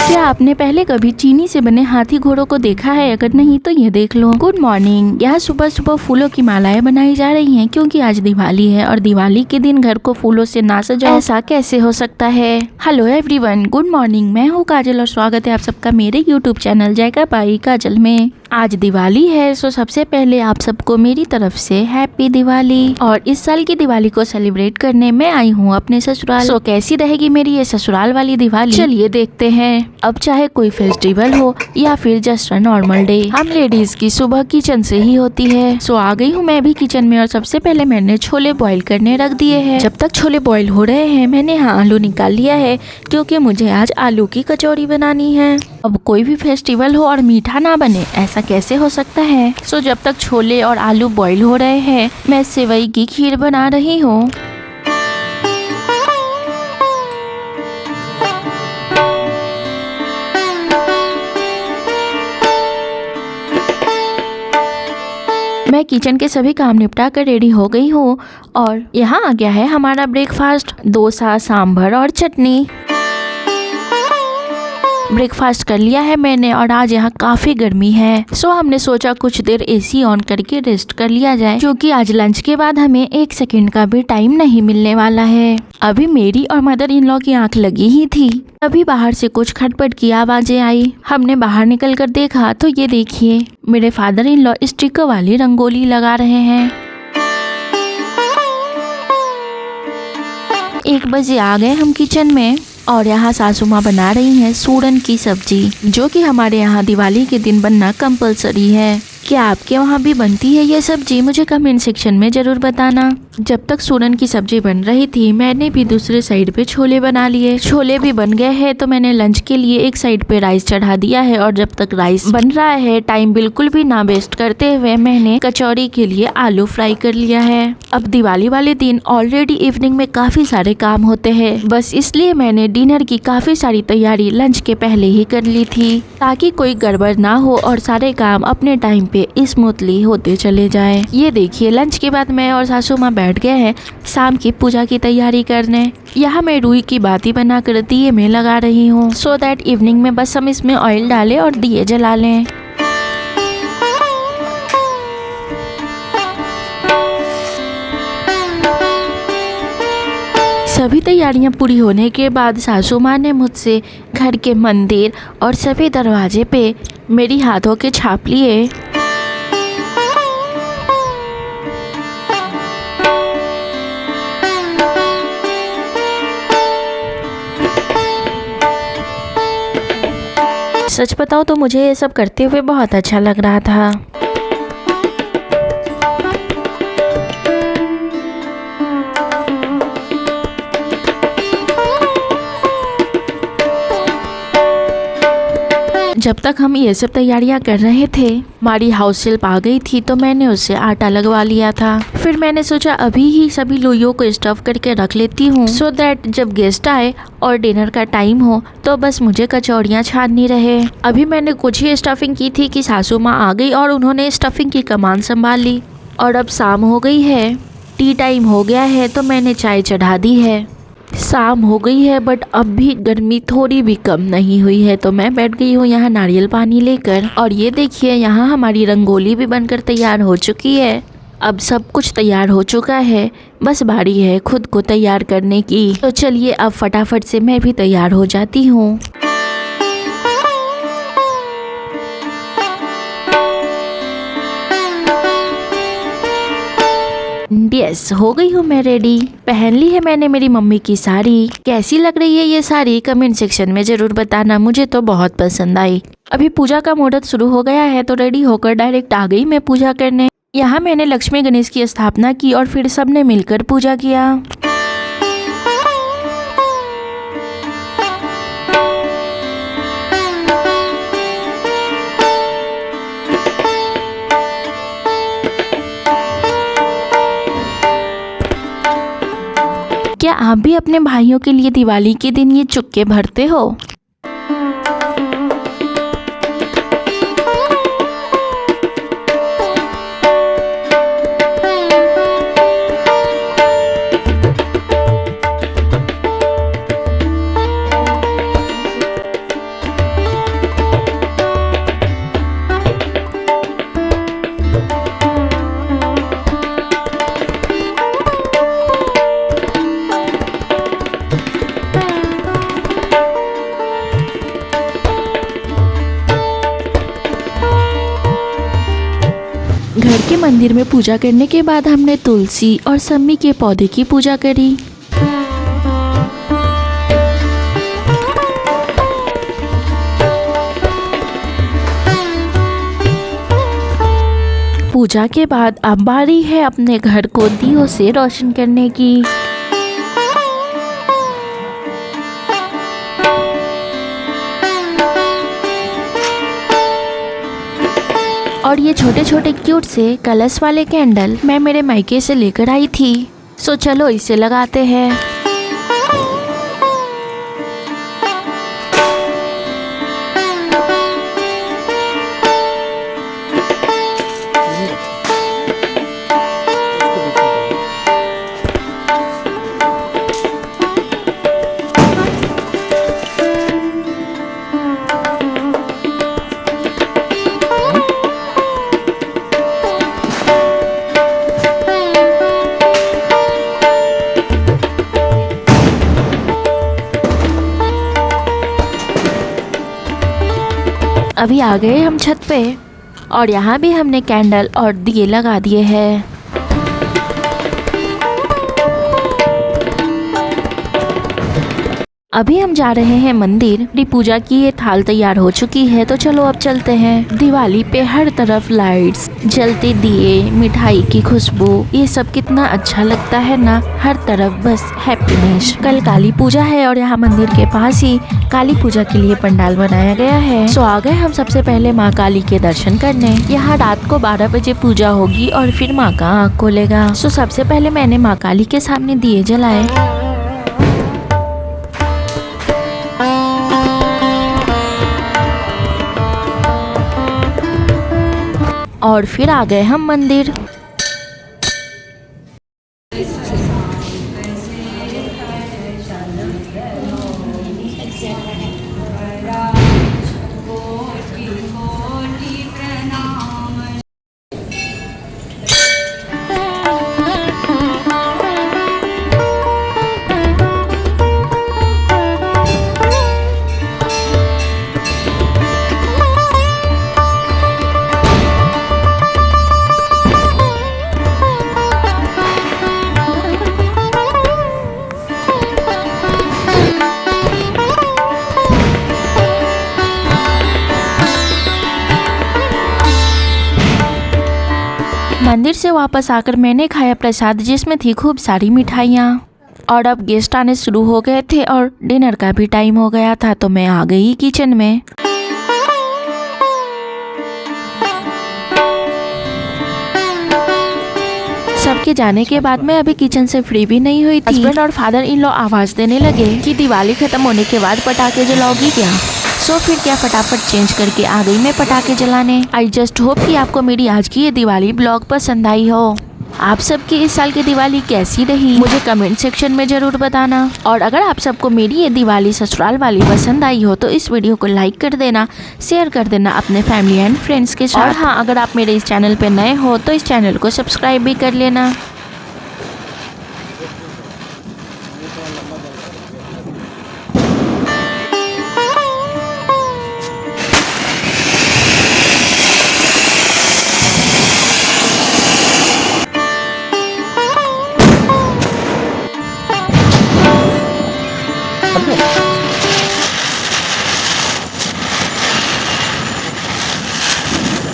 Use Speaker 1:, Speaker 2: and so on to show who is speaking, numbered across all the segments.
Speaker 1: क्या आपने पहले कभी चीनी से बने हाथी घोड़ों को देखा है? अगर नहीं तो ये देख लो। Good morning. यहाँ सुबह सुबह फूलों की मालाएं बनाई जा रही हैं क्योंकि आज दिवाली है और दिवाली के दिन घर को फूलों से ना सजाओ, ऐसा कैसे हो सकता है? Hello everyone, good morning. मैं हूँ काजल और स्वागत है आप सबका मेरे यूट्यूब चैनल जायका बाई काजल में। आज दिवाली है, सो सबसे पहले आप सबको मेरी तरफ से हैप्पी दिवाली। और इस साल की दिवाली को सेलिब्रेट करने मैं आई हूँ अपने ससुराल। सो कैसी रहेगी मेरी ये ससुराल वाली दिवाली, चलिए देखते हैं। अब चाहे कोई फेस्टिवल हो या फिर जस्ट अ नॉर्मल डे, हम लेडीज की सुबह किचन से ही होती है। सो आ गई हूँ मैं भी किचन में और सबसे पहले मैंने छोले बॉईल करने रख दिए हैं। जब तक छोले बॉईल हो रहे हैं मैंने यहाँ आलू निकाल लिया है क्योंकि मुझे आज आलू की कचौड़ी बनानी है। अब कोई भी फेस्टिवल हो और मीठा ना बने, ऐसा कैसे हो सकता है? सो जब तक छोले और आलू बॉईल हो रहे हैं मैं सेवई की खीर बना रही हूँ। मैं किचन के सभी काम निपटा कर रेडी हो गई हूँ और यहाँ आ गया है हमारा ब्रेकफास्ट, डोसा, सांभर और चटनी। ब्रेकफास्ट कर लिया है मैंने और आज यहाँ काफी गर्मी है, सो हमने सोचा कुछ देर एसी ऑन करके रेस्ट कर लिया जाए क्योंकि आज लंच के बाद हमें 1 सेकंड का भी टाइम नहीं मिलने वाला है। अभी मेरी और मदर इन लॉ की आंख लगी ही थी, तभी बाहर से कुछ खटपट की आवाजें आई। हमने बाहर निकल कर देखा तो ये देखिए मेरे फादर इन लॉ स्टिकर वाली रंगोली लगा रहे हैं। 1 बजे आ गए हम किचन में और यहाँ सासू माँ बना रही हैं सूरन की सब्जी, जो कि हमारे यहाँ दिवाली के दिन बनना कंपलसरी है। क्या आपके वहाँ भी बनती है ये सब्जी? मुझे कमेंट सेक्शन में जरूर बताना। जब तक सूरन की सब्जी बन रही थी मैंने भी दूसरे साइड पे छोले बना लिए। छोले भी बन गए हैं तो मैंने लंच के लिए एक साइड पे राइस चढ़ा दिया है और जब तक राइस बन रहा है टाइम बिल्कुल भी ना वेस्ट करते हुए मैंने कचौड़ी के लिए आलू फ्राई कर लिया है। अब दिवाली वाले दिन ऑलरेडी इवनिंग में काफी सारे काम होते हैं, बस इसलिए मैंने डिनर की काफी सारी तैयारी लंच के पहले ही कर ली थी ताकि कोई गड़बड़ ना हो और सारे काम अपने टाइम पे स्मूथली होते चले जाएं। ये देखिए लंच के बाद मैं और सासू माँ बैठ गए हैं शाम की पूजा की तैयारी करने। यहाँ मैं रुई की बाती बनाकर दिए में लगा रही हूँ सो दैट इवनिंग में बस हम इसमें ऑयल डालें और दिए जला लें। सभी तैयारियां पूरी होने के बाद सासू माँ ने मुझसे घर के मंदिर और सभी दरवाजे पे मेरी हाथों के छाप लिए। सच बताऊं तो मुझे ये सब करते हुए बहुत अच्छा लग रहा था। जब तक हम ये सब तैयारियां कर रहे थे हमारी हाउस हेल्प आ गई थी तो मैंने उससे आटा लगवा लिया था। फिर मैंने सोचा अभी ही सभी लोइयों को स्टफ करके रख लेती हूँ सो दैट जब गेस्ट आए और डिनर का टाइम हो तो बस मुझे कचौड़ियाँ छाननी रहे। अभी मैंने कुछ ही स्टफिंग की थी कि सासू माँ आ गई और उन्होंने स्टफिंग की कमान संभाल ली। और अब शाम हो गई है, टी टाइम हो गया है तो मैंने चाय चढ़ा दी है। शाम हो गई है बट अब भी गर्मी थोड़ी भी कम नहीं हुई है तो मैं बैठ गई हूँ यहाँ नारियल पानी लेकर। और ये देखिए यहाँ हमारी रंगोली भी बनकर तैयार हो चुकी है। अब सब कुछ तैयार हो चुका है, बस बारी है खुद को तैयार करने की। तो चलिए अब फटाफट से मैं भी तैयार हो जाती हूँ। यस, हो गई हूँ मैं रेडी। पहन ली है मैंने मेरी मम्मी की साड़ी। कैसी लग रही है ये साड़ी कमेंट सेक्शन में जरूर बताना, मुझे तो बहुत पसंद आई। अभी पूजा का मुहूर्त शुरू हो गया है तो रेडी होकर डायरेक्ट आ गई मैं पूजा करने। यहाँ मैंने लक्ष्मी गणेश की स्थापना की और फिर सबने मिलकर पूजा किया। क्या आप भी अपने भाइयों के लिए दिवाली के दिन ये चुक्के भरते हो? घर के मंदिर में पूजा करने के बाद हमने तुलसी और सम्मी के पौधे की पूजा करी। पूजा के बाद अब बारी है अपने घर को दियों से रोशन करने की। और ये छोटे छोटे क्यूट से कलर्स वाले कैंडल मैं मेरे मायके से लेकर आई थी, सो चलो इसे लगाते हैं। अभी आ गए हम छत पे और यहाँ भी हमने कैंडल और दिए लगा दिए हैं। अभी हम जा रहे हैं मंदिर। मेरी पूजा की ये थाल तैयार हो चुकी है, तो चलो अब चलते हैं। दिवाली पे हर तरफ लाइट्स, जलते दिए, मिठाई की खुशबू, ये सब कितना अच्छा लगता है ना। हर तरफ बस हैप्पीनेस। कल काली पूजा है और यहाँ मंदिर के पास ही काली पूजा के लिए पंडाल बनाया गया है। सो आ गए हम सबसे पहले माँ काली के दर्शन करने। यहाँ रात को 12 बजे पूजा होगी और फिर माँ का आँख खोलेगा। सो सबसे पहले मैंने माँ काली के सामने दिए जलाए और फिर आ गए हम मंदिर। मंदिर से वापस आकर मैंने खाया प्रसाद, जिसमें थी खूब सारी मिठाइयाँ। और अब गेस्ट आने शुरू हो गए थे और डिनर का भी टाइम हो गया था, तो मैं आ गई किचन में। सबके जाने के बाद मैं अभी किचन से फ्री भी नहीं हुई थी। हस्बैंड और फादर इन लॉ आवाज देने लगे कि दिवाली खत्म होने के बाद पटाखे जलाओगी क्या। सो फिर क्या फटाफट चेंज करके आ गई मैं पटाखे जलाने। आई जस्ट होप कि आपको मेरी आज की ये दिवाली ब्लॉग पसंद आई हो। आप सबकी इस साल की दिवाली कैसी रही मुझे कमेंट सेक्शन में जरूर बताना। और अगर आप सबको मेरी ये दिवाली ससुराल वाली पसंद आई हो तो इस वीडियो को लाइक कर देना, शेयर कर देना अपने फैमिली एंड फ्रेंड्स के साथ। और हाँ, अगर आप मेरे इस चैनल पे नए हो तो इस चैनल को सब्सक्राइब भी कर लेना।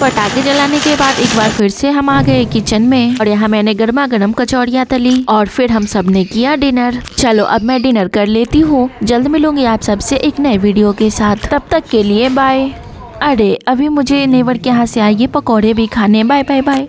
Speaker 1: पटाखे जलाने के बाद एक बार फिर से हम आ गए किचन में और यहाँ मैंने गर्मा गर्म कचौड़ियाँ तली और फिर हम सब ने किया डिनर। चलो अब मैं डिनर कर लेती हूँ। जल्द मिलूंगी आप सबसे एक नए वीडियो के साथ, तब तक के लिए बाय। अरे अभी मुझे नेवर के यहाँ से आइए पकौड़े भी खाने। Bye bye bye.